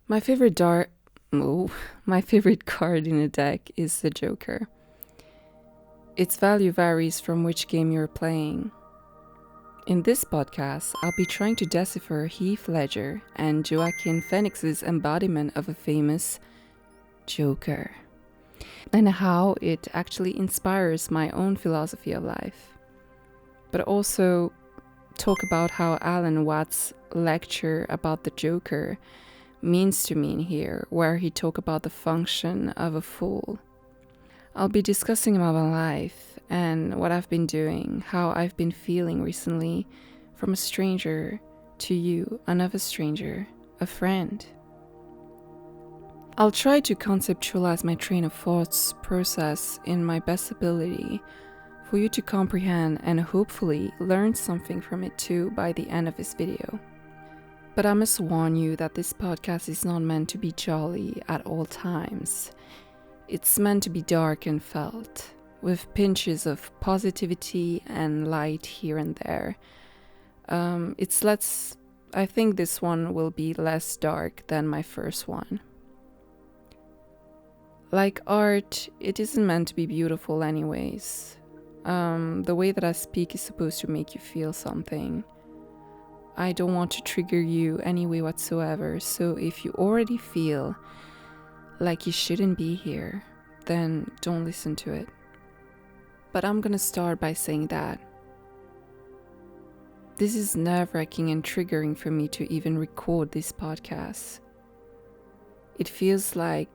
My favorite dart. Oh, my favorite card in a deck is the Joker. Its value varies from which game you're playing. In this podcast, I'll be trying to decipher Heath Ledger and Joaquin Phoenix's embodiment of a famous Joker, and how it actually inspires my own philosophy of life. But also talk about how Alan Watts' lecture about the Joker means to me in here, where he talk about the function of a fool. I'll be discussing about my life and what I've been doing, how I've been feeling recently, from a stranger to you, another stranger, a friend. I'll try to conceptualize my train of thoughts process in my best ability for you to comprehend and hopefully learn something from it too by the end of this video. But I must warn you that this podcast is not meant to be jolly at all times. It's meant to be dark and felt, with pinches of positivity and light here and there. I think this one will be less dark than my first one. Like art, it isn't meant to be beautiful anyways. The way that I speak is supposed to make you feel something. I don't want to trigger you any way whatsoever, so if you already feel like you shouldn't be here, then don't listen to it. But I'm gonna start by saying that this is nerve-wracking and triggering for me to even record this podcast. It feels like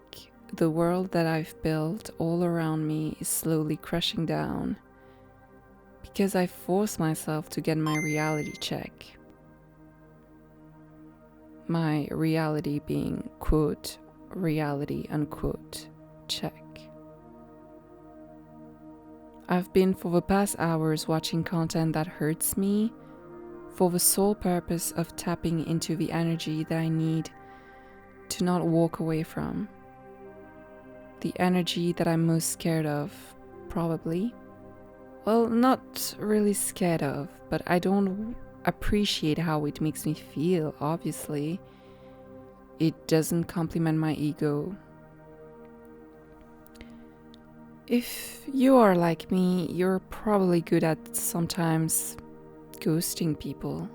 the world that I've built all around me is slowly crushing down because I force myself to get my reality check. My reality being, quote, reality, unquote, check. I've been for the past hours watching content that hurts me for the sole purpose of tapping into the energy that I need to not walk away from. The energy that I'm most scared of, probably. Well, not really scared of, but I don't appreciate how it makes me feel, obviously. It doesn't compliment my ego. If you are like me, you're probably good at sometimes ghosting people,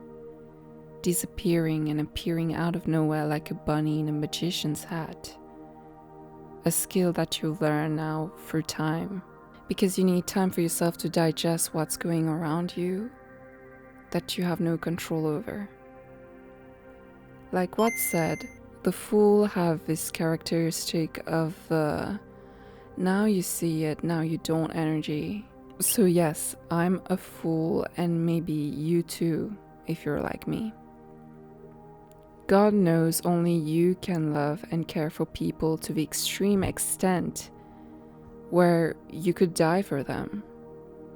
disappearing and appearing out of nowhere like a bunny in a magician's hat. A skill that you learn now through time, because you need time for yourself to digest what's going around you that you have no control over. Like what said, the fool have this characteristic of now you see it, now you don't energy. So yes, I'm a fool, and maybe you too, if you're like me. God knows only you can love and care for people to the extreme extent where you could die for them,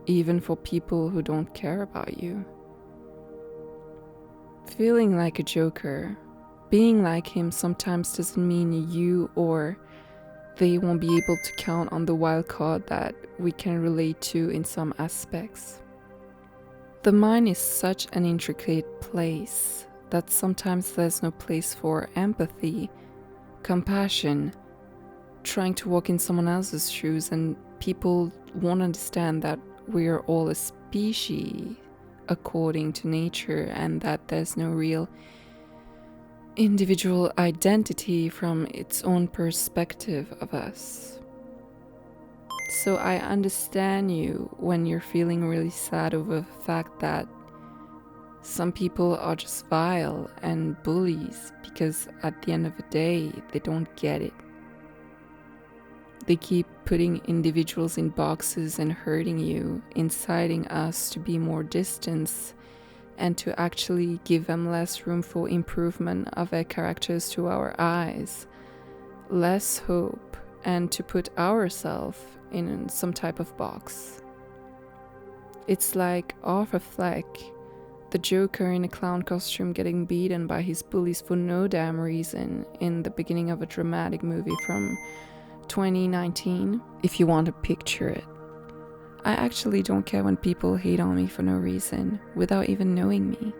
even for people who don't care about you. Feeling like a joker, being like him sometimes doesn't mean you or they won't be able to count on the wild card that we can relate to in some aspects. The mind is such an intricate place that sometimes there's no place for empathy, compassion, trying to walk in someone else's shoes, and people won't understand that we're all a species according to nature and that there's no real individual identity from its own perspective of us. So I understand you when you're feeling really sad over the fact that some people are just vile and bullies because at the end of the day, they don't get it. They keep putting individuals in boxes and hurting you, inciting us to be more distant and to actually give them less room for improvement of their characters to our eyes, less hope, and to put ourselves in some type of box. It's like Arthur Fleck, the Joker in a clown costume getting beaten by his bullies for no damn reason in the beginning of a dramatic movie from 2019, if you want to picture it. I actually don't care when people hate on me for no reason, without even knowing me.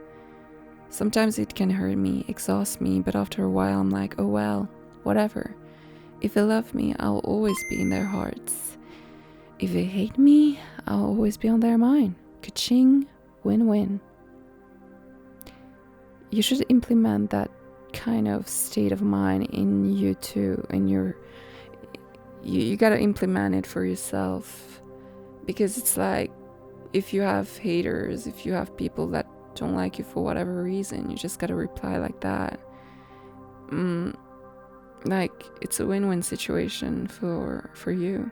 Sometimes it can hurt me, exhaust me, but after a while I'm like, oh well, whatever. If they love me, I'll always be in their hearts. If they hate me, I'll always be on their mind. Ka-ching, win-win. You should implement that kind of state of mind in you too, in your... You gotta implement it for yourself. Because it's like, if you have haters, if you have people that don't like you for whatever reason, you just gotta reply like that. Like, it's a win-win situation for you.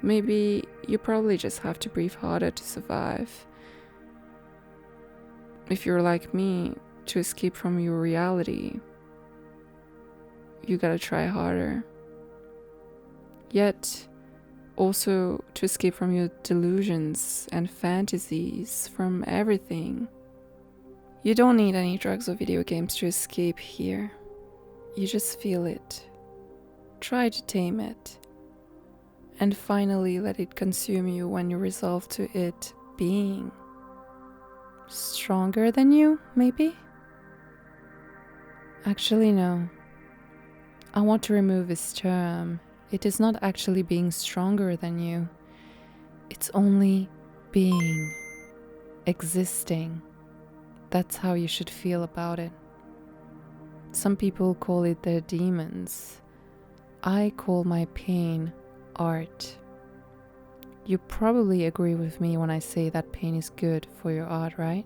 Maybe you probably just have to breathe harder to survive. If you're like me, to escape from your reality, you gotta try harder. Yet, also to escape from your delusions and fantasies, from everything. You don't need any drugs or video games to escape here. You just feel it. Try to tame it. And finally let it consume you when you resolve to it being stronger than you, maybe? Actually, no. I want to remove this term. It is not actually being stronger than you. It's only being, existing. That's how you should feel about it. Some people call it their demons. I call my pain art. You probably agree with me when I say that pain is good for your art, right?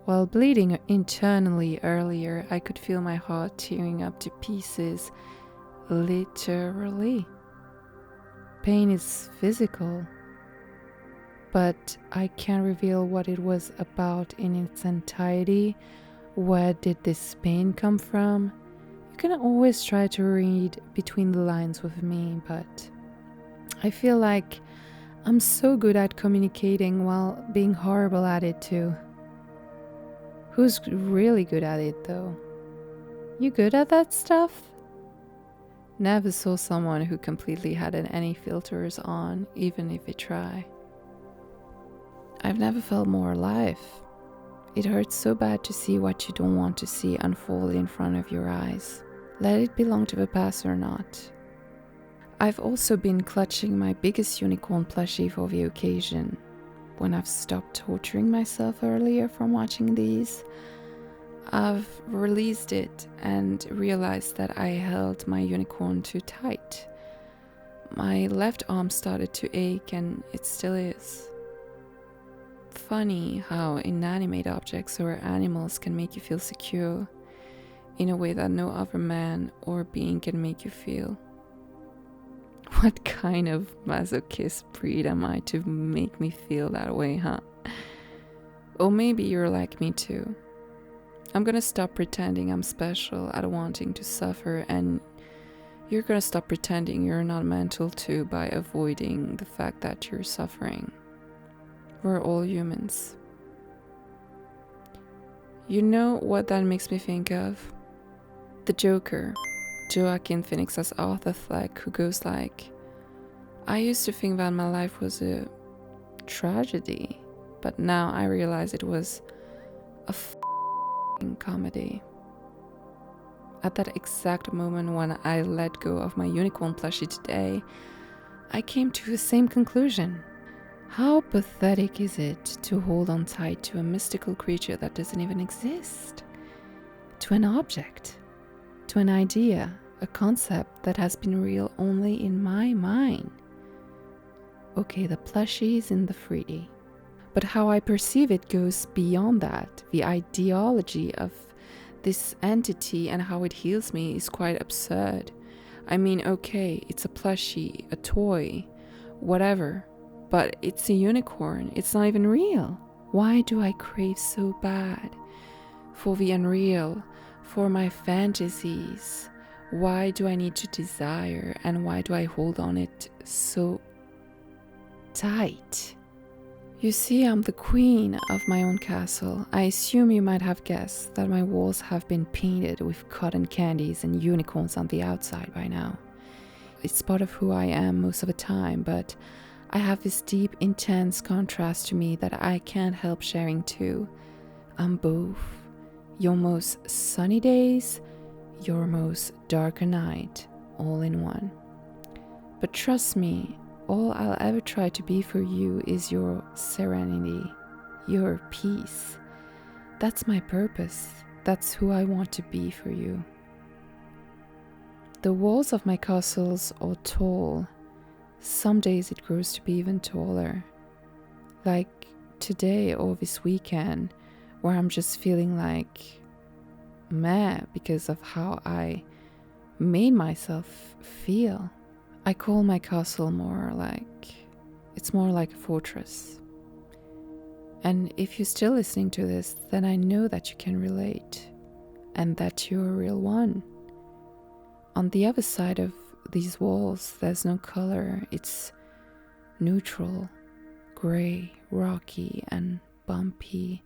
While bleeding internally earlier, I could feel my heart tearing up to pieces, literally. Pain is physical, but I can't reveal what it was about in its entirety. Where did this pain come from? You can always try to read between the lines with me, but I feel like I'm so good at communicating while being horrible at it too. Who's really good at it though? You good at that stuff? Never saw someone who completely hadn't any filters on, even if they try. I've never felt more alive. It hurts so bad to see what you don't want to see unfold in front of your eyes. Let it belong to the past or not. I've also been clutching my biggest unicorn plushie for the occasion. When I've stopped torturing myself earlier from watching these, I've released it and realized that I held my unicorn too tight. My left arm started to ache, and it still is. Funny how inanimate objects or animals can make you feel secure in a way that no other man or being can make you feel. What kind of masochist breed am I to make me feel that way, huh? Or maybe you're like me too. I'm gonna stop pretending I'm special at wanting to suffer, and you're gonna stop pretending you're not mental too by avoiding the fact that you're suffering. We're all humans. You know what that makes me think of? The Joker, Joaquin Phoenix as Arthur Fleck, who goes like, I used to think that my life was a tragedy, but now I realize it was a f***ing comedy. At that exact moment when I let go of my unicorn plushie today, I came to the same conclusion. How pathetic is it to hold on tight to a mystical creature that doesn't even exist? To an object, to an idea, a concept that has been real only in my mind. Okay, the plushie is in the 3D, but how I perceive it goes beyond that. The ideology of this entity and how it heals me is quite absurd. I mean, okay, it's a plushie, a toy, whatever, but it's a unicorn. It's not even real. Why do I crave so bad for the unreal, for my fantasies? Why do I need to desire, and why do I hold on it so tight? You see, I'm the queen of my own castle. I assume you might have guessed that my walls have been painted with cotton candies and unicorns on the outside by now. It's part of who I am most of the time, but I have this deep, intense contrast to me that I can't help sharing too. I'm both. Your most sunny days, your most darker night, all in one. But trust me, all I'll ever try to be for you is your serenity, your peace. That's my purpose. That's who I want to be for you. The walls of my castles are tall. Some days it grows to be even taller. Like today or this weekend, where I'm just feeling like meh because of how I made myself feel. I call my castle it's more like a fortress. And if you're still listening to this, then I know that you can relate and that you're a real one. On the other side of these walls, there's no color. It's neutral, gray, rocky, and bumpy,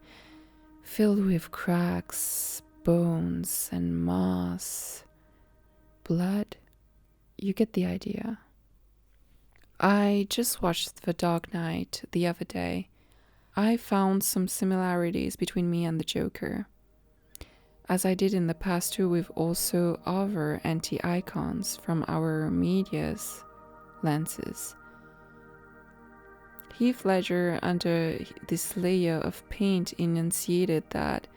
filled with cracks, bones, and moss, blood. You get the idea. I just watched The Dark Knight the other day. I found some similarities between me and the Joker. As I did in the past too with also other anti-icons from our media's lenses. Heath Ledger, under this layer of paint, enunciated that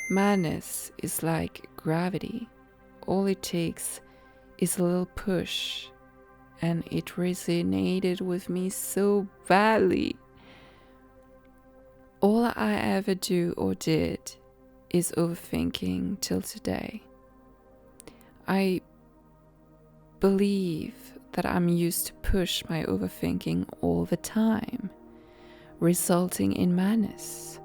madness is like gravity. All it takes is a little push, and it resonated with me so badly. All I ever do or did is overthinking till today. I believe that I'm used to push my overthinking all the time, resulting in madness,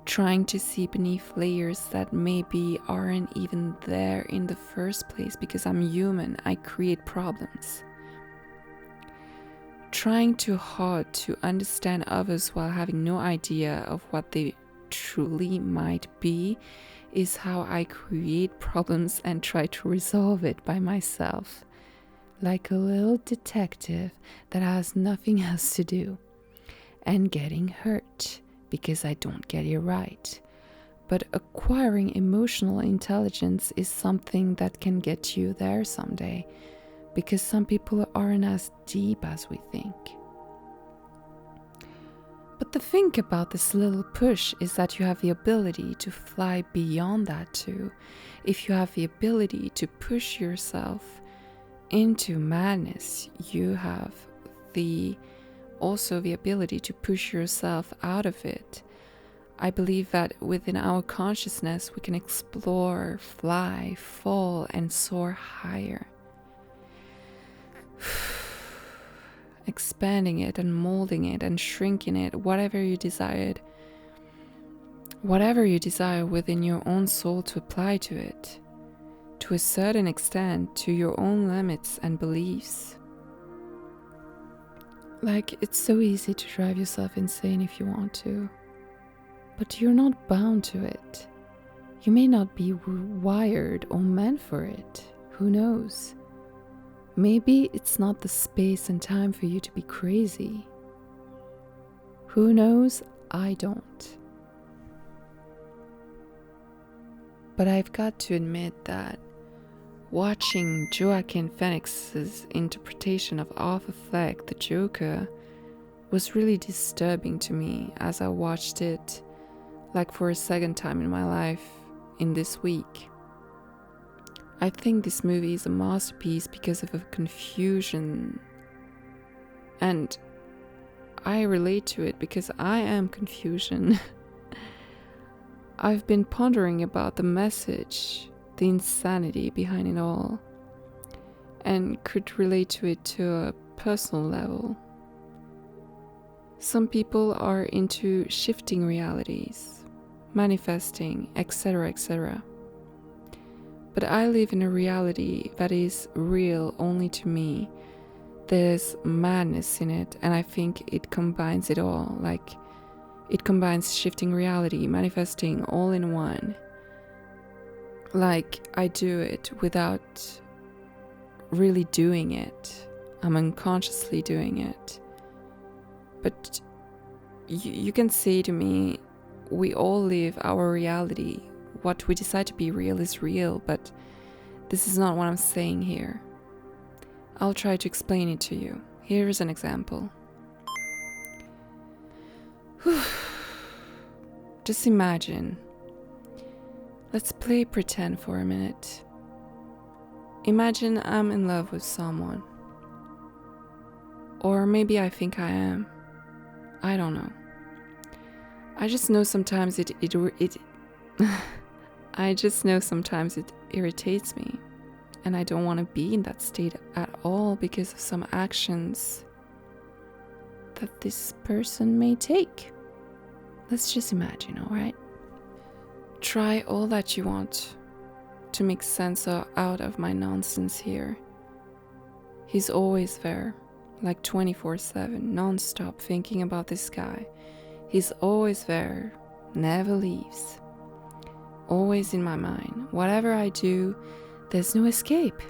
trying to see beneath layers that maybe aren't even there in the first place because I'm human, I create problems. Trying too hard to understand others while having no idea of what they truly might be is how I create problems and try to resolve it by myself, like a little detective that has nothing else to do, and getting hurt because I don't get it right. But acquiring emotional intelligence is something that can get you there someday, because some people aren't as deep as we think. But the thing about this little push is that you have the ability to fly beyond that too. If you have the ability to push yourself into madness, you have also the ability to push yourself out of it. I believe that within our consciousness we can explore, fly, fall, and soar higher. Expanding it and molding it and shrinking it, whatever you desire within your own soul to apply to it, to a certain extent, to your own limits and beliefs. Like, it's so easy to drive yourself insane if you want to, but you're not bound to it. You may not be wired or meant for it. Who knows? Maybe it's not the space and time for you to be crazy. Who knows? I don't. But I've got to admit that watching Joaquin Phoenix's interpretation of Arthur Fleck, the Joker, was really disturbing to me as I watched it like for a second time in my life in this week. I think this movie is a masterpiece because of the confusion, and I relate to it because I am confusion. I've been pondering about the message, the insanity behind it all, and could relate to it to a personal level. Some people are into shifting realities, manifesting, etc., etc. But I live in a reality that is real only to me. There's madness in it, and I think it combines it all. Like, it combines shifting reality, manifesting, all in one. Like, I do it without really doing it. I'm unconsciously doing it. But you can say to me, we all live our reality. What we decide to be real is real, but this is not what I'm saying here. I'll try to explain it to you. Here is an example. Just imagine. Let's play pretend for a minute. Imagine I'm in love with someone. Or maybe I think I am. I don't know. I just know sometimes it I just know sometimes it irritates me. And I don't want to be in that state at all because of some actions that this person may take. Let's just imagine, alright? Try all that you want to make sense out of my nonsense here. He's always there, like 24/7, non-stop thinking about this guy. He's always there, never leaves. Always in my mind. Whatever I do, there's no escape.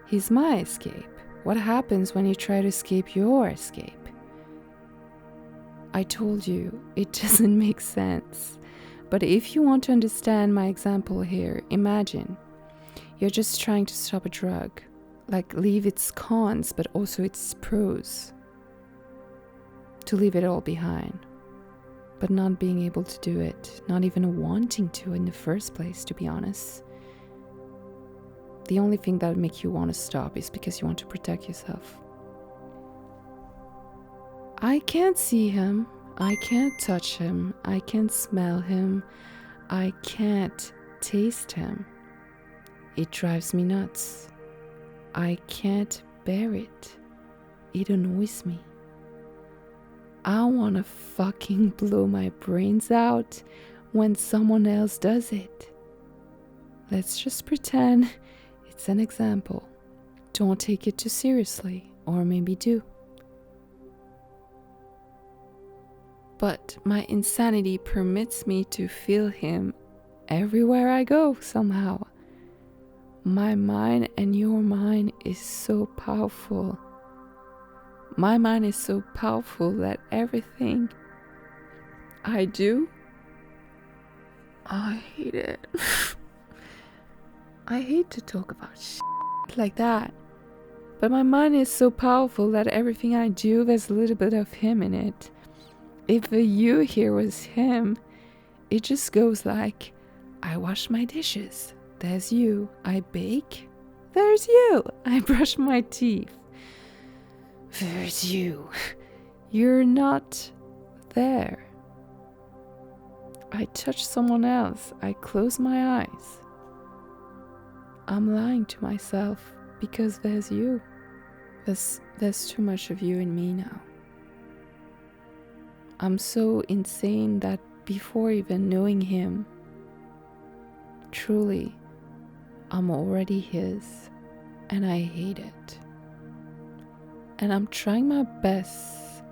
He's my escape. What happens when you try to escape your escape? I told you, it doesn't make sense. But if you want to understand my example here, imagine you're just trying to stop a drug. Like leave its cons, but also its pros. To leave it all behind. But not being able to do it. Not even wanting to in the first place, to be honest. The only thing that would make you want to stop is because you want to protect yourself. I can't see him. I can't touch him. I can't smell him. I can't taste him. It drives me nuts. I can't bear it. It annoys me. I want to fucking blow my brains out when someone else does it. Let's just pretend it's an example. Don't take it too seriously, or maybe do. But my insanity permits me to feel him everywhere I go somehow. My mind and your mind is so powerful. My mind is so powerful that everything I do, I hate it. I hate to talk about shit like that. But my mind is so powerful that everything I do, there's a little bit of him in it. If the you here was him, it just goes like, I wash my dishes. There's you. I bake. There's you. I brush my teeth. There's you. You're not there. I touch someone else. I close my eyes. I'm lying to myself because there's you. There's too much of you in me now. I'm so insane that before even knowing him, truly, I'm already his, and I hate it. And I'm trying my best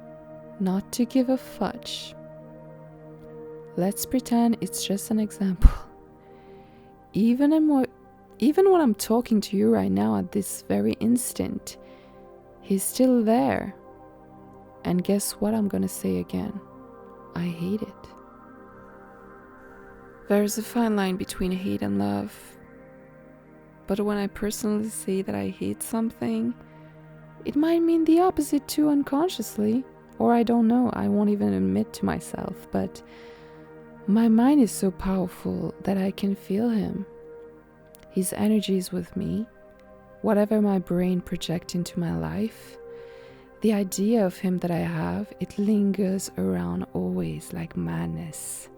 not to give a fudge. Let's pretend it's just an example. Even when I'm talking to you right now at this very instant, he's still there. And guess what I'm gonna say again? I hate it. There's a fine line between hate and love. But when I personally say that I hate something, it might mean the opposite too unconsciously. Or I don't know, I won't even admit to myself. But my mind is so powerful that I can feel him. His energy is with me. Whatever my brain projects into my life, the idea of him that I have, it lingers around always like madness.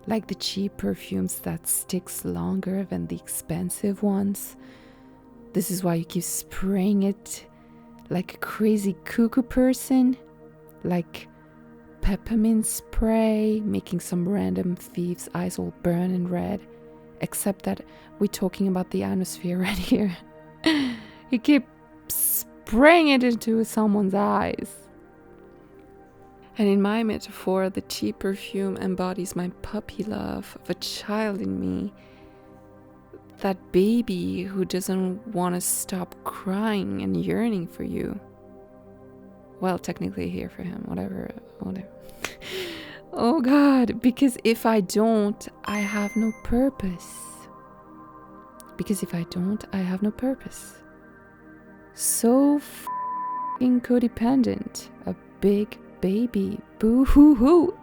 Like the cheap perfumes that sticks longer than the expensive ones. This is why you keep spraying it like a crazy cuckoo person. Like peppermint spray, making some random thief's eyes all burn and red. Except that we're talking about the atmosphere right here. You keep spraying it into someone's eyes. And in my metaphor, the cheap perfume embodies my puppy love of a child in me. That baby who doesn't want to stop crying and yearning for you. Well, technically here for him, whatever. Oh God, because if I don't, I have no purpose. Because if I don't, I have no purpose. So f***ing codependent. A big baby. Boo hoo hoo.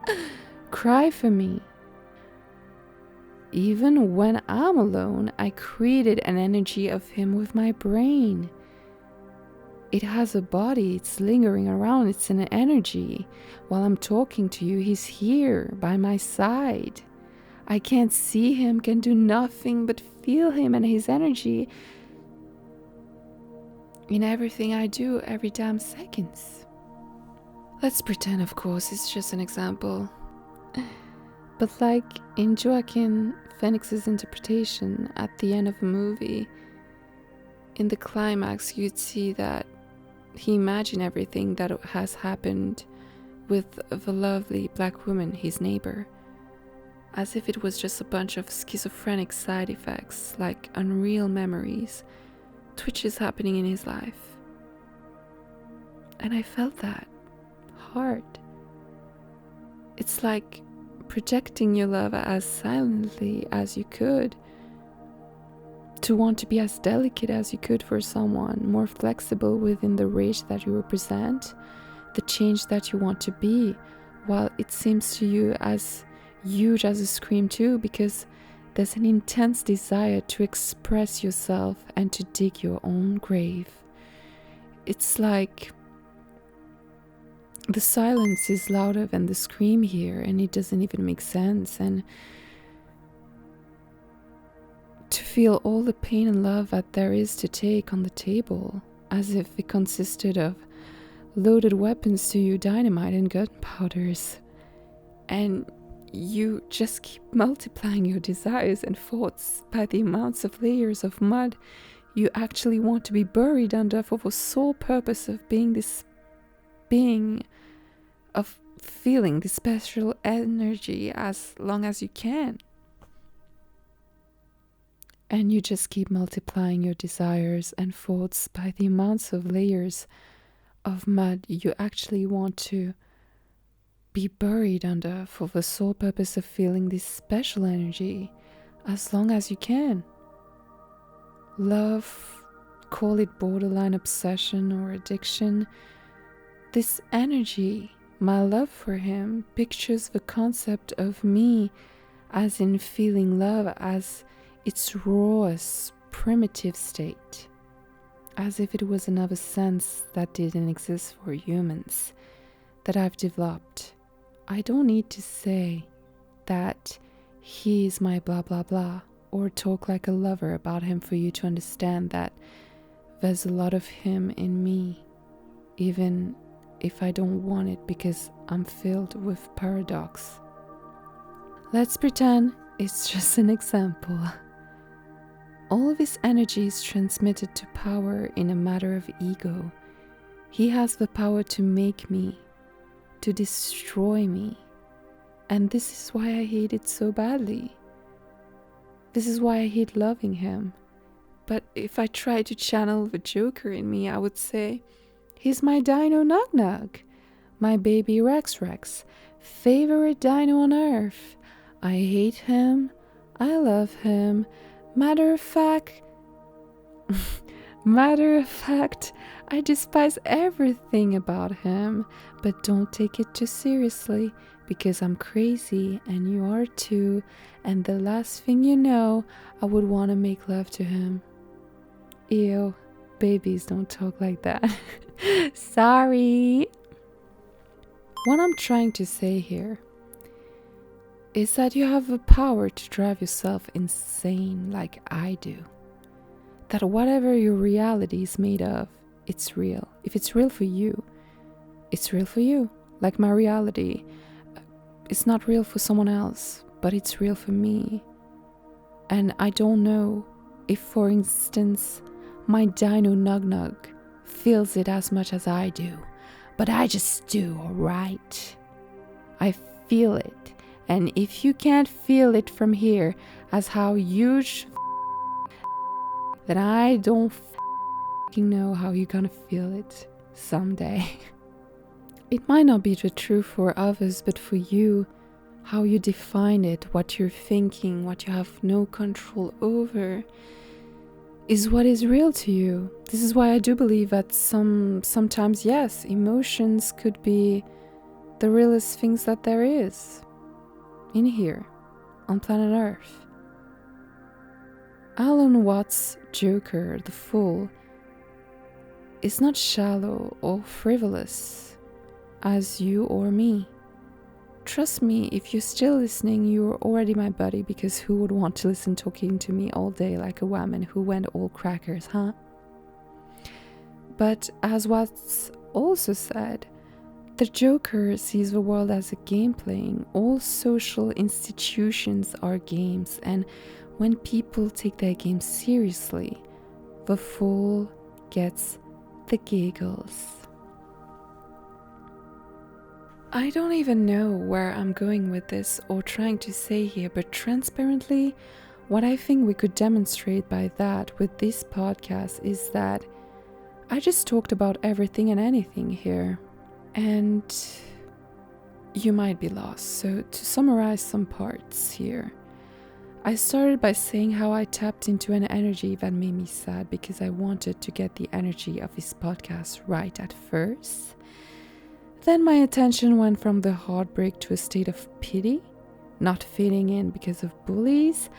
Cry for me. Even when I'm alone, I created an energy of him with my brain. It has a body, it's lingering around, it's an energy. While I'm talking to you, he's here by my side. I can't see him, can do nothing but feel him and his energy in everything I do every damn seconds. Let's pretend, of course, it's just an example. But like in Joaquin Phoenix's interpretation at the end of a movie, in the climax you'd see that he imagined everything that has happened with the lovely black woman, his neighbor, as if it was just a bunch of schizophrenic side effects, like unreal memories, twitches happening in his life. And I felt that hard. It's like projecting your love as silently as you could, to want to be as delicate as you could for someone, more flexible within the rage that you represent, the change that you want to be, while it seems to you as huge as a scream too, because there's an intense desire to express yourself and to dig your own grave. It's like the silence is louder than the scream here, and it doesn't even make sense. And to feel all the pain and love that there is to take on the table, as if it consisted of loaded weapons to you, dynamite and gunpowders, and you just keep multiplying your desires and thoughts by the amounts of layers of mud you actually want to be buried under, for the sole purpose of being this being, of feeling this special energy as long as you can. And you just keep multiplying your desires and thoughts by the amounts of layers of mud you actually want to be buried under, for the sole purpose of feeling this special energy as long as you can. Love, call it borderline obsession or addiction. This energy, my love for him, pictures the concept of me as in feeling love as its rawest, primitive state, as if it was another sense that didn't exist for humans, that I've developed. I don't need to say that he is my blah blah blah, or talk like a lover about him for you to understand that there's a lot of him in me, even if I don't want it, because I'm filled with paradox. Let's pretend it's just an example. All of his energy is transmitted to power in a matter of ego. He has the power to make me, to destroy me. And this is why I hate it so badly. This is why I hate loving him. But if I try to channel the Joker in me, I would say, he's my dino nug, my baby Rex, favorite dino on earth. I hate him, I love him. Matter of fact, I despise everything about him, but don't take it too seriously, because I'm crazy and you are too, and the last thing you know, I would want to make love to him. Ew, babies don't talk like that. Sorry. What I'm trying to say here is that you have the power to drive yourself insane like I do. That whatever your reality is made of, it's real. If it's real for you, it's real for you. Like my reality, it's not real for someone else, but it's real for me. And I don't know if, for instance, my dino nug feels it as much as I do, but I just do, alright? I feel it. And if you can't feel it from here as how huge, then I don't know how you're gonna feel it someday. It might not be the truth for others, but for you, how you define it, what you're thinking, what you have no control over, is what is real to you. This is why I do believe that sometimes, yes, emotions could be the realest things that there is in here on planet Earth. Alan Watts' Joker, the Fool, is not shallow or frivolous as you or me. Trust me, if you're still listening, you're already my buddy, because who would want to listen talking to me all day like a woman who went all crackers, huh? But as Watts also said, the Joker sees the world as a game playing. All social institutions are games, and when people take their games seriously, the fool gets the giggles. I don't even know where I'm going with this or trying to say here, but transparently, what I think we could demonstrate by that with this podcast is that I just talked about everything and anything here, and you might be lost. So to summarize some parts here, I started by saying how I tapped into an energy that made me sad because I wanted to get the energy of this podcast right at first. Then my attention went from the heartbreak to a state of pity, not fitting in because of bullies.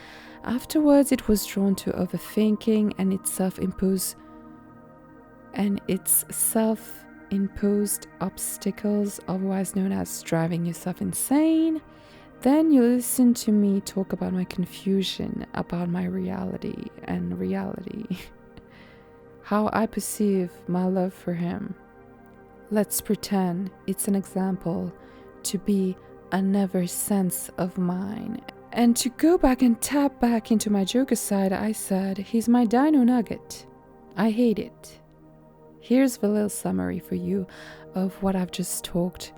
Afterwards, it was drawn to overthinking and its self-imposed obstacles, otherwise known as driving yourself insane. Then you listen to me talk about my confusion about my reality and reality, how I perceive my love for him. Let's pretend it's an example to be another sense of mine. And to go back and tap back into my Joker side, I said, he's my dino nugget. I hate it. Here's the little summary for you of what I've just talked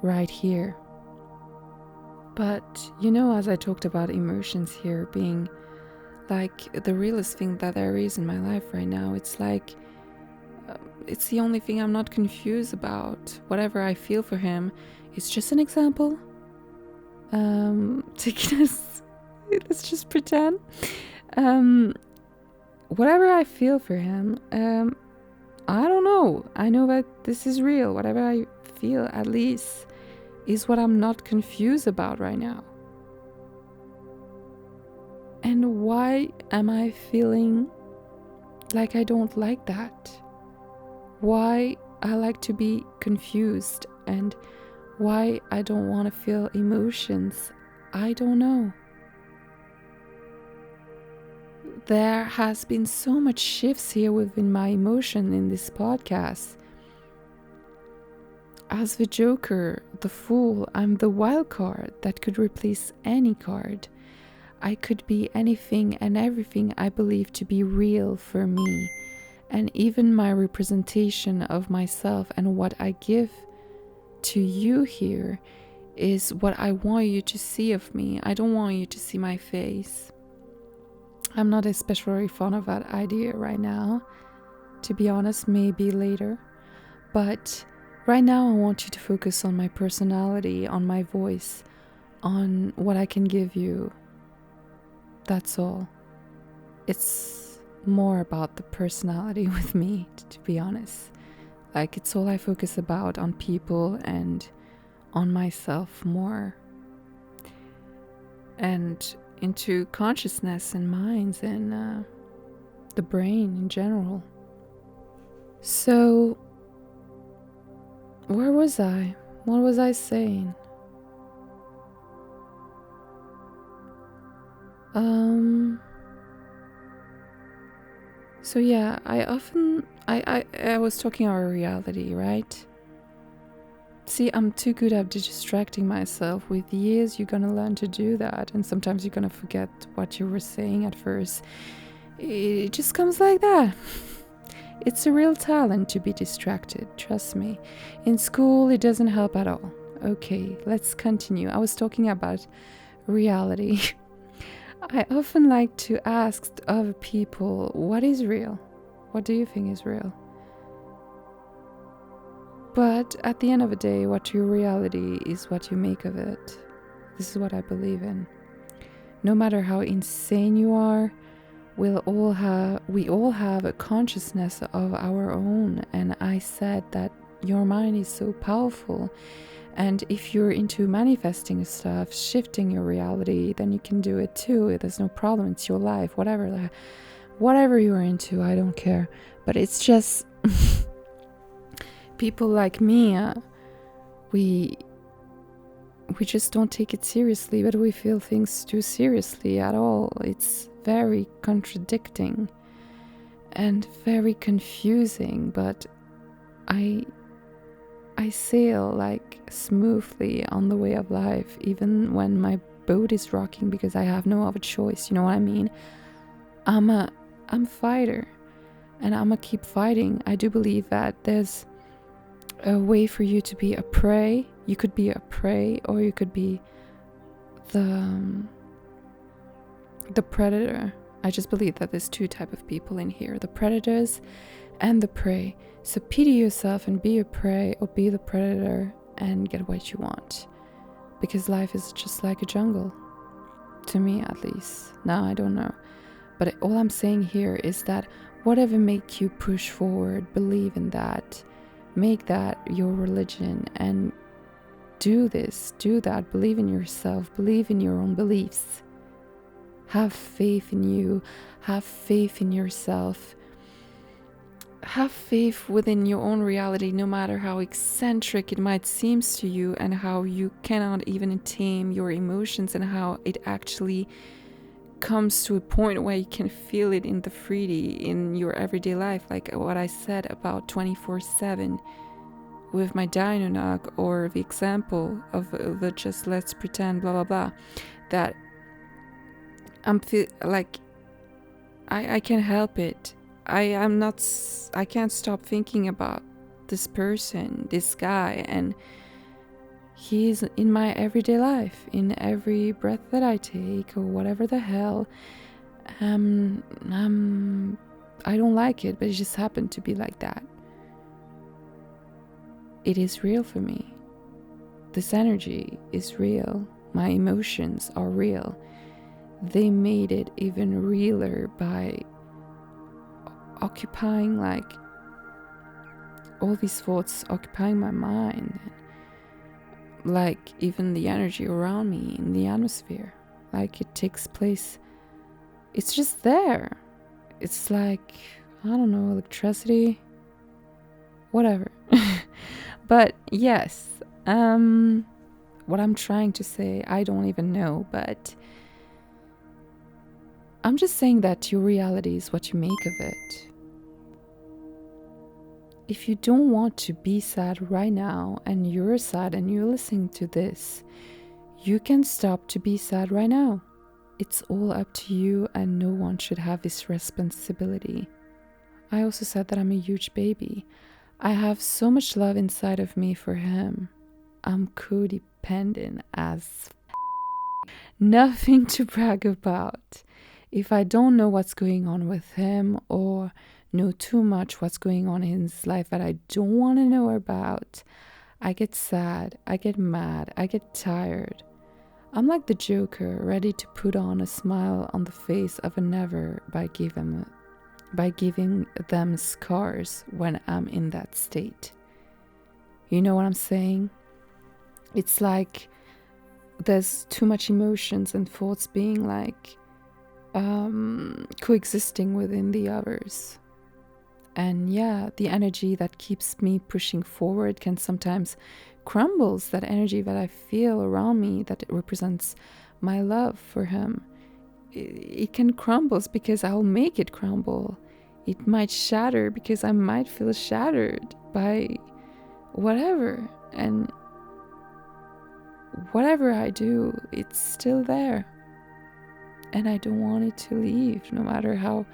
right here. But, as I talked about emotions here being like the realest thing that there is in my life right now, it's like, it's the only thing I'm not confused about. Whatever I feel for him, it's just an example. Let's just pretend. Whatever I feel for him, I don't know. I know that this is real. Whatever I feel, at least, is what I'm not confused about right now. And why am I feeling like I don't like that? Why I like to be confused and why I don't want to feel emotions, I don't know. There has been so much shifts here within my emotion in this podcast. As the Joker, the Fool, I'm the wild card that could replace any card. I could be anything and everything I believe to be real for me. And even my representation of myself and what I give to you here is what I want you to see of me. I don't want you to see my face. I'm not especially fond of that idea right now. To be honest, maybe later. But right now I want you to focus on my personality, on my voice, on what I can give you. That's all. It's more about the personality with me, to be honest. Like, it's all I focus about, on people and on myself more. And into consciousness and minds and the brain in general. So, where was I? What was I saying? So yeah, I was talking about reality, right? See, I'm too good at distracting myself. With years, you're gonna learn to do that, and sometimes you're gonna forget what you were saying at first. It just comes like that. It's a real talent to be distracted, trust me. In school, it doesn't help at all. Okay, let's continue. I was talking about reality. I often like to ask other people, what is real? What do you think is real? But at the end of the day, what your reality is what you make of it. This is what I believe in. No matter how insane you are, we all have a consciousness of our own. And I said that your mind is so powerful. And if you're into manifesting stuff, shifting your reality, then you can do it too. There's no problem. It's your life, whatever you're into, I don't care. But it's just people like me, we just don't take it seriously, but we feel things too seriously at all. It's very contradicting and very confusing, but I sail like smoothly on the way of life, even when my boat is rocking, because I have no other choice. You know what I mean? I'm a fighter, and I'm gonna keep fighting. I do believe that there's a way for you to be a prey. You could be a prey, or you could be the predator. I just believe that there's two types of people in here: the predators and the prey. So pity yourself and be a prey, or be the predator and get what you want, because life is just like a jungle, to me at least. Now I don't know, but all I'm saying here is that whatever makes you push forward, believe in that, make that your religion, and do this, do that, believe in yourself, believe in your own beliefs, have faith in you, have faith in yourself, have faith within your own reality, no matter how eccentric it might seem to you, and how you cannot even tame your emotions, and how it actually comes to a point where you can feel it in the 3D in your everyday life, like what I said about 24/7 with my dino nog, or the example of the just let's pretend blah blah blah, that like I can't help it. I can't stop thinking about this person, this guy, and he's in my everyday life, in every breath that I take, or whatever the hell. I don't like it, but it just happened to be like that. It is real for me. This energy is real. My emotions are real. They made it even realer by occupying, like, all these thoughts occupying my mind, like even the energy around me in the atmosphere, like it takes place, it's just there. It's like, I don't know, electricity, whatever. But yes, what I'm trying to say, I don't even know, but I'm just saying that your reality is what you make of it. If you don't want to be sad right now, and you're sad and you're listening to this, you can stop to be sad right now. It's all up to you, and no one should have this responsibility. I also said that I'm a huge baby. I have so much love inside of me for him. I'm codependent as nothing to brag about. If I don't know what's going on with him, or know too much what's going on in his life that I don't want to know about, I get sad, I get mad, I get tired. I'm like the Joker, ready to put on a smile on the face of a never by giving them scars when I'm in that state. You know what I'm saying? It's like there's too much emotions and thoughts being like coexisting within the others. And yeah, the energy that keeps me pushing forward can sometimes crumbles. That energy that I feel around me, that it represents my love for him, it can crumbles because I'll make it crumble. It might shatter because I might feel shattered by whatever. And whatever I do, it's still there. And I don't want it to leave, no matter how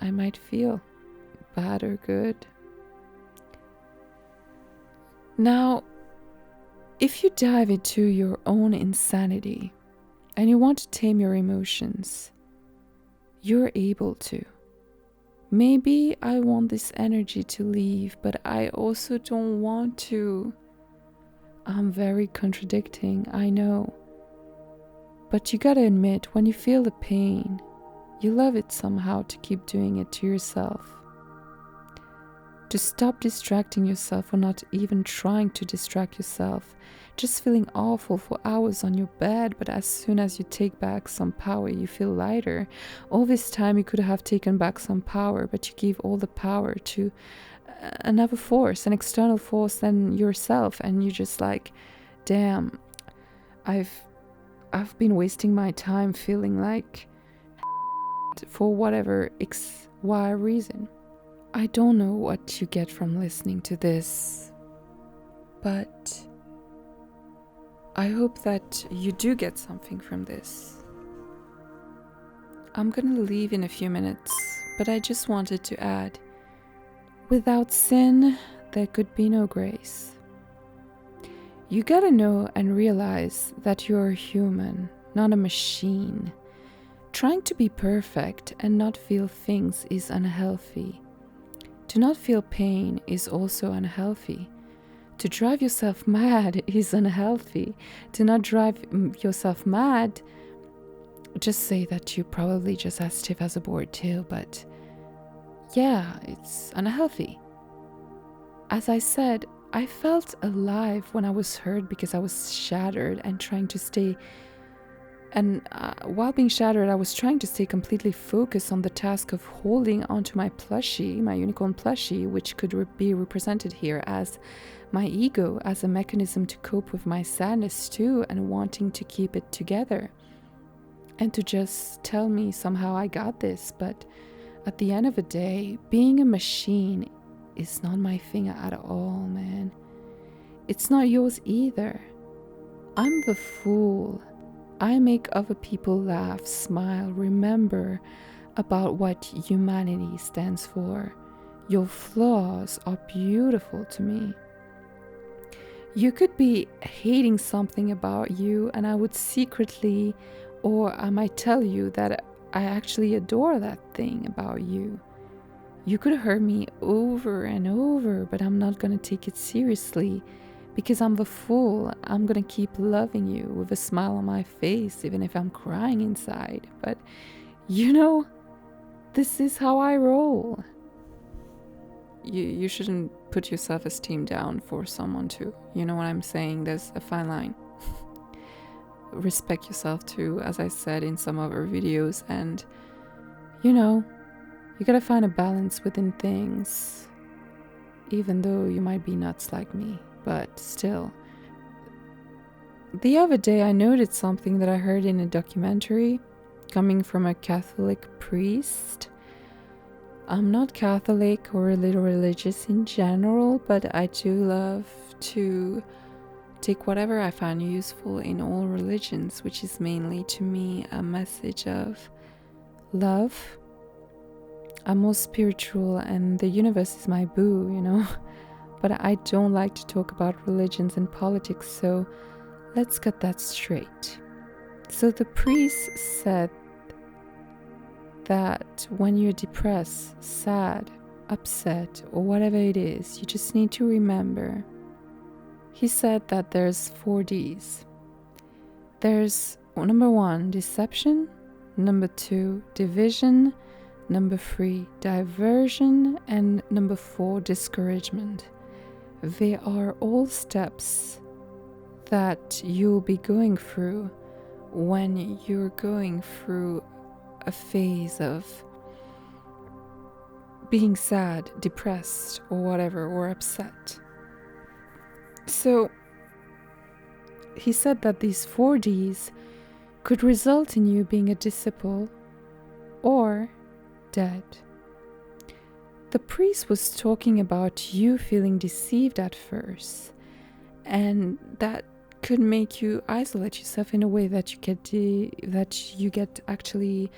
I might feel, bad or good. Now, if you dive into your own insanity and you want to tame your emotions, you're able to. Maybe I want this energy to leave, but I also don't want to. I'm very contradicting, I know. But you gotta admit, when you feel the pain, you love it somehow to keep doing it to yourself. To stop distracting yourself, or not even trying to distract yourself, just feeling awful for hours on your bed, but as soon as you take back some power, you feel lighter. All this time you could have taken back some power, but you give all the power to another force, an external force than yourself, and you're just like, damn, I've been wasting my time feeling like for whatever XY reason. I don't know what you get from listening to this, but I hope that you do get something from this. I'm gonna leave in a few minutes, but I just wanted to add, without sin, there could be no grace. You gotta know and realize that you're a human, not a machine. Trying to be perfect and not feel things is unhealthy. To not feel pain is also unhealthy. To drive yourself mad is unhealthy. To not drive yourself mad, just say that you're probably just as stiff as a board too, but yeah, it's unhealthy. As I said, I felt alive when I was hurt because I was shattered and trying to stay. And while being shattered, I was trying to stay completely focused on the task of holding onto my plushie, my unicorn plushie, which could be represented here as my ego, as a mechanism to cope with my sadness too, and wanting to keep it together. And to just tell me somehow I got this. But at the end of the day, being a machine is not my thing at all, man. It's not yours either. I'm the fool. I make other people laugh, smile, remember about what humanity stands for. Your flaws are beautiful to me. You could be hating something about you, and I would secretly, or I might tell you that I actually adore that thing about you. You could hurt me over and over, but I'm not gonna take it seriously. Because I'm the fool, I'm gonna keep loving you with a smile on my face, even if I'm crying inside. But, you know, this is how I roll. You shouldn't put your self-esteem down for someone to. You know what I'm saying? There's a fine line. Respect yourself too, as I said in some other videos. And, you know, you gotta find a balance within things. Even though you might be nuts like me. But still, the other day I noted something that I heard in a documentary coming from a Catholic priest. I'm not Catholic or a little religious in general, but I do love to take whatever I find useful in all religions, which is mainly to me a message of love. I'm more spiritual and the universe is my boo, you know? But I don't like to talk about religions and politics, so let's get that straight. So the priest said that when you're depressed, sad, upset, or whatever it is, you just need to remember. He said that there's 4 Ds. There's number 1, deception, number 2, division, number 3, diversion, and number 4, discouragement. They are all steps that you'll be going through when you're going through a phase of being sad, depressed, or whatever, or upset. So he said that these 4 Ds could result in you being a disciple or dead. The priest was talking about you feeling deceived at first, and that could make you isolate yourself in a way that you get actually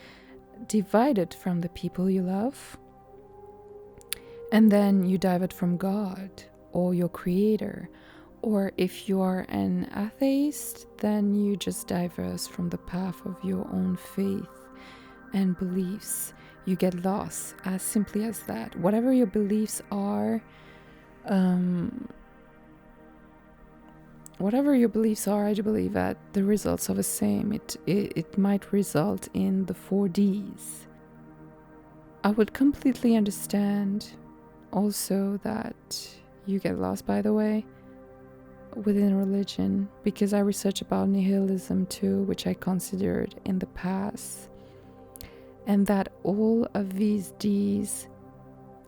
divided from the people you love, and then you divert from God or your creator, or if you are an atheist, then you just diverse from the path of your own faith and beliefs. you get lost, as simply as that. Whatever your beliefs are, I do believe that the results are the same. It might result in the 4Ds. I would completely understand also that you get lost, by the way, within religion, because I researched about nihilism too, which I considered in the past, and that all of these Ds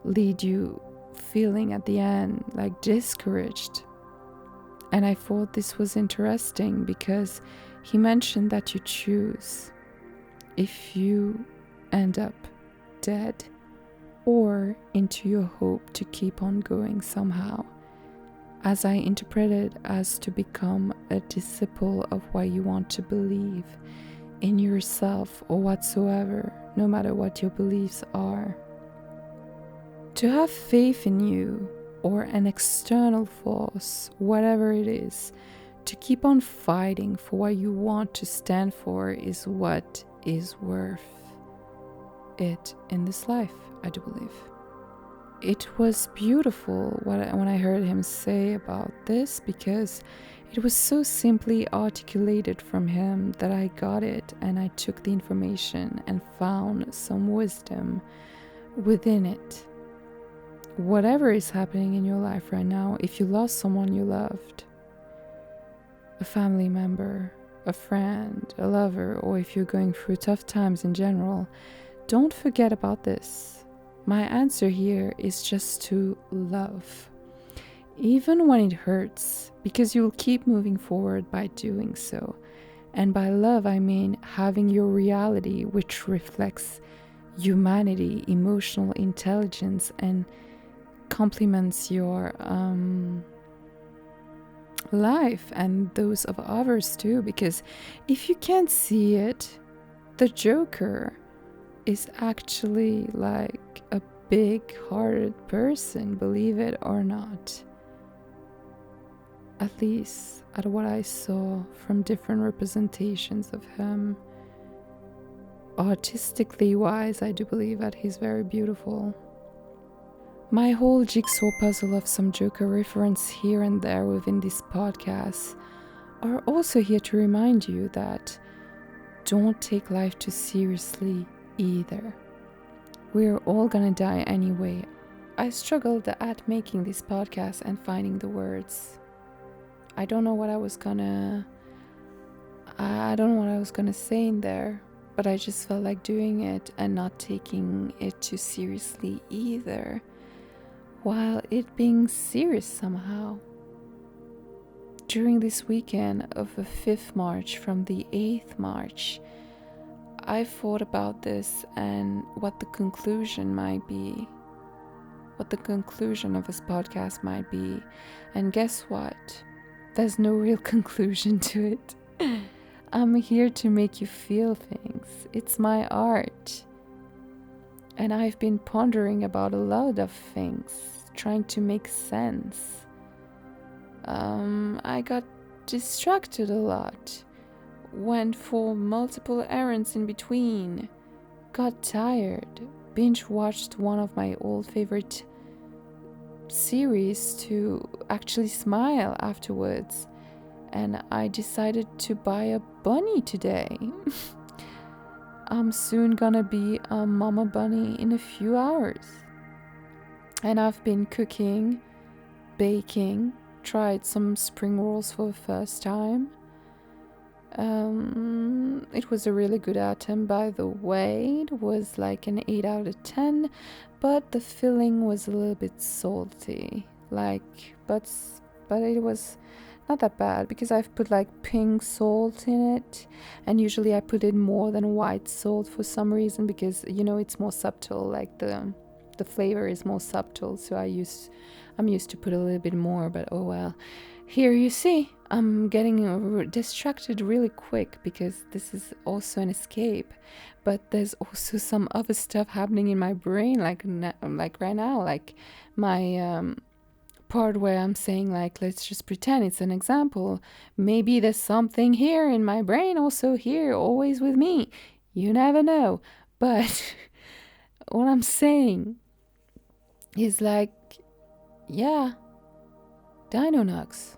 lead you feeling at the end like discouraged. And I thought this was interesting because he mentioned that you choose if you end up dead or into your hope to keep on going somehow, as I interpreted as to become a disciple of what you want to believe in yourself or whatsoever, no matter what your beliefs are. To have faith in you or an external force, whatever it is, to keep on fighting for what you want to stand for is what is worth it in this life, I do believe. It was beautiful when I heard him say about this, because it was so simply articulated from him that I got it, and I took the information and found some wisdom within it. Whatever is happening in your life right now, if you lost someone you loved, a family member, a friend, a lover, or if you're going through tough times in general, don't forget about this. My answer here is just to love, even when it hurts, because you'll keep moving forward by doing so. And by love, I mean having your reality, which reflects humanity, emotional intelligence, and complements your life and those of others too. Because if you can't see it, the Joker is actually like a big-hearted person, believe it or not. At least at what I saw from different representations of him. Artistically wise, I do believe that he's very beautiful. My whole jigsaw puzzle of some Joker reference here and there within this podcast are also here to remind you that don't take life too seriously either. We're all gonna die anyway. I struggled at making this podcast and finding the words. I don't know what I was gonna say in there, but I just felt like doing it and not taking it too seriously either, while it being serious somehow. During this weekend of the 5th March from the 8th March, I thought about this and what the conclusion might be, what the conclusion of this podcast might be. And guess what? There's no real conclusion to it. I'm here to make you feel things. It's my art. And I've been pondering about a lot of things, trying to make sense. I got distracted a lot. Went for multiple errands in between, got tired, binge watched one of my old favorite series to actually smile afterwards, and I decided to buy a bunny today. I'm soon gonna be a mama bunny in a few hours. And I've been cooking, baking, tried some spring rolls for the first time. It was a really good attempt, by the way. It was like an 8 out of 10, but the filling was a little bit salty. But it was not that bad, because I've put like pink salt in it, and usually I put in more than white salt for some reason, because it's more subtle, like the flavor is more subtle, so I'm used to put a little bit more, but oh well. Here you see, I'm getting distracted really quick, because this is also an escape, but there's also some other stuff happening in my brain, like right now, like my part where I'm saying, like, let's just pretend it's an example. Maybe there's something here in my brain also here, always with me. You never know. But What I'm saying is like, yeah, Dino Nugs.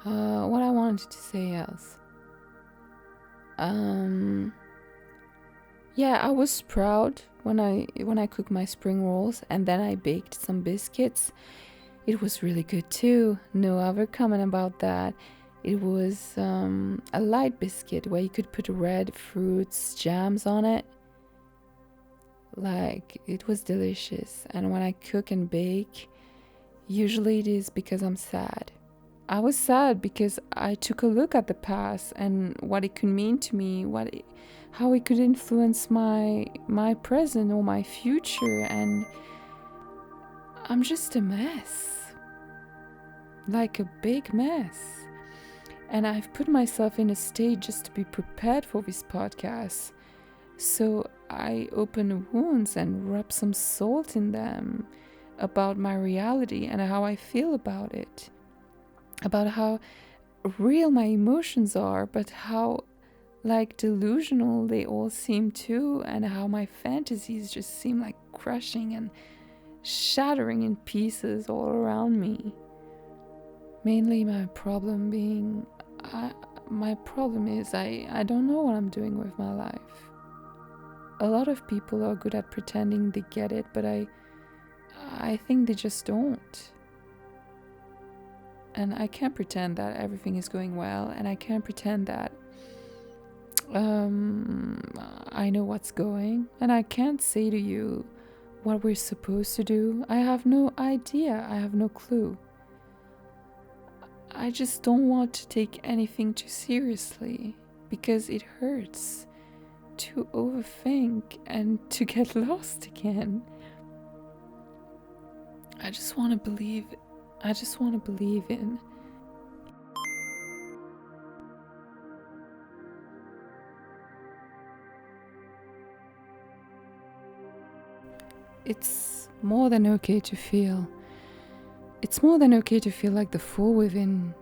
What I wanted to say else. Yeah, I was proud when I cooked my spring rolls, and then I baked some biscuits. It was really good too. No other comment about that. It was a light biscuit where you could put red fruits, jams on it. Like, it was delicious. And when I cook and bake, usually it is because I'm sad. I was sad because I took a look at the past and what it could mean to me, how it could influence my present or my future, and I'm just a mess. Like a big mess. And I've put myself in a state just to be prepared for this podcast. So I open wounds and rub some salt in them about my reality and how I feel about it. About how real my emotions are, but how like delusional they all seem too, and how my fantasies just seem like crushing and shattering in pieces all around me. Mainly my problem is I don't know what I'm doing with my life. A lot of people are good at pretending they get it, but I think they just don't. And I can't pretend that everything is going well, and I can't pretend that I know what's going, and I can't say to you what we're supposed to do. I have no idea. I have no clue. I just don't want to take anything too seriously because it hurts to overthink and to get lost again. I just want to believe in. It's more than okay to feel. It's more than okay to feel like the fool within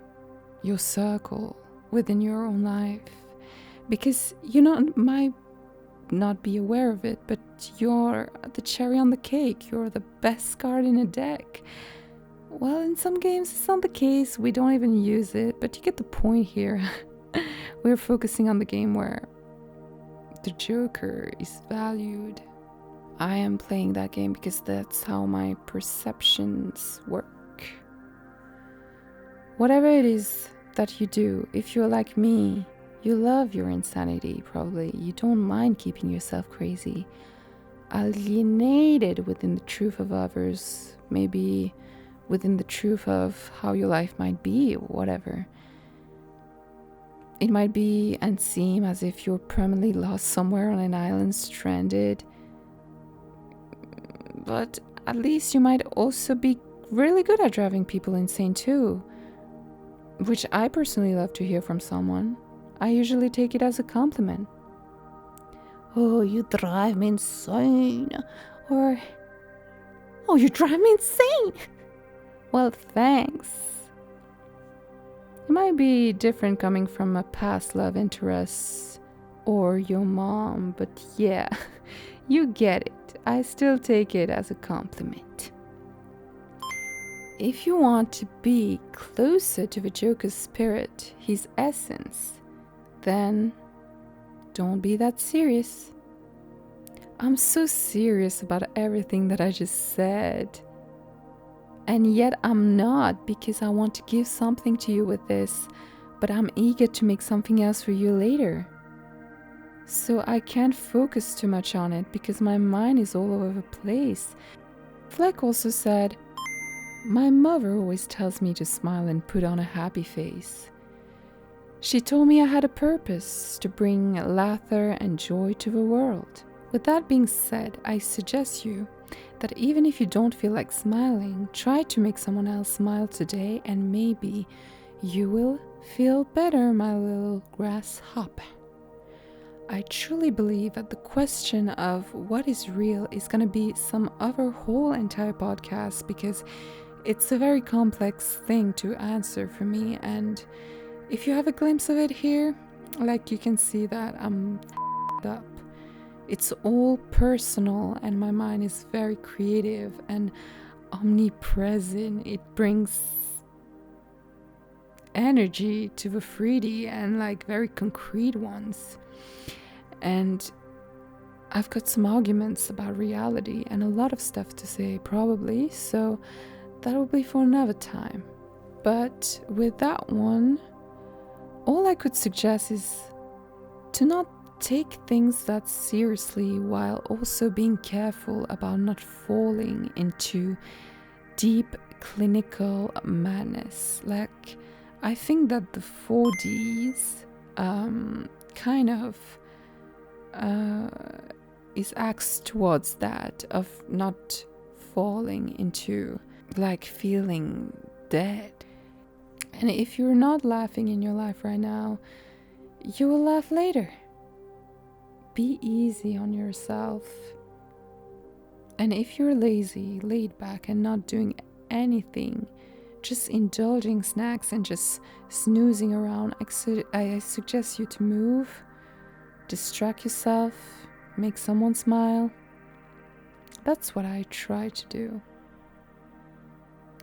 your circle, within your own life. Because you might not be aware of it, but you're the cherry on the cake. You're the best card in a deck. Well, in some games it's not the case. We don't even use it, but you get the point here. We're focusing on the game where the Joker is valued. I am playing that game because that's how my perceptions work. Whatever it is that you do, if you're like me, you love your insanity, probably. You don't mind keeping yourself crazy. Alienated within the truth of others, maybe within the truth of how your life might be, or whatever. It might be and seem as if you're permanently lost somewhere on an island, stranded. But at least you might also be really good at driving people insane too. Which I personally love to hear from someone. I usually take it as a compliment. Oh, you drive me insane. Or, oh, you drive me insane. Well, thanks. It might be different coming from a past love interest or your mom, but yeah, you get it. I still take it as a compliment. If you want to be closer to the Joker's spirit, his essence, then don't be that serious. I'm so serious about everything that I just said. And yet I'm not, because I want to give something to you with this, but I'm eager to make something else for you later. So I can't focus too much on it because my mind is all over the place. Fleck also said, my mother always tells me to smile and put on a happy face. She told me I had a purpose to bring laughter and joy to the world. With that being said, I suggest you that even if you don't feel like smiling, try to make someone else smile today, and maybe you will feel better, my little grasshopper. I truly believe that the question of what is real is going to be some other whole entire podcast, because it's a very complex thing to answer for me. And if you have a glimpse of it here, like, you can see that I'm up. It's all personal, and my mind is very creative and omnipresent. It brings energy to the 3D and like very concrete ones. And I've got some arguments about reality and a lot of stuff to say, probably, so that'll be for another time. But with that one, all I could suggest is to not take things that seriously while also being careful about not falling into deep clinical madness. Like, I think that the 4Ds kind of is axed towards that of not falling into like feeling dead. And if you're not laughing in your life right now, you will laugh later. Be easy on yourself. And if you're lazy, laid back, and not doing anything, just indulging snacks and just snoozing around, I suggest you to move, distract yourself, make someone smile. That's what I try to do.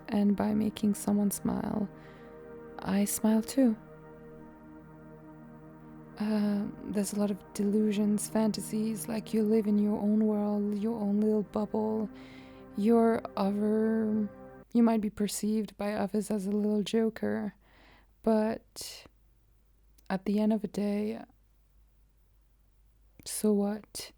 And by making someone smile, I smile too. There's a lot of delusions, fantasies, like you live in your own world, your own little bubble. You might be perceived by others as a little joker, but at the end of the day, so what?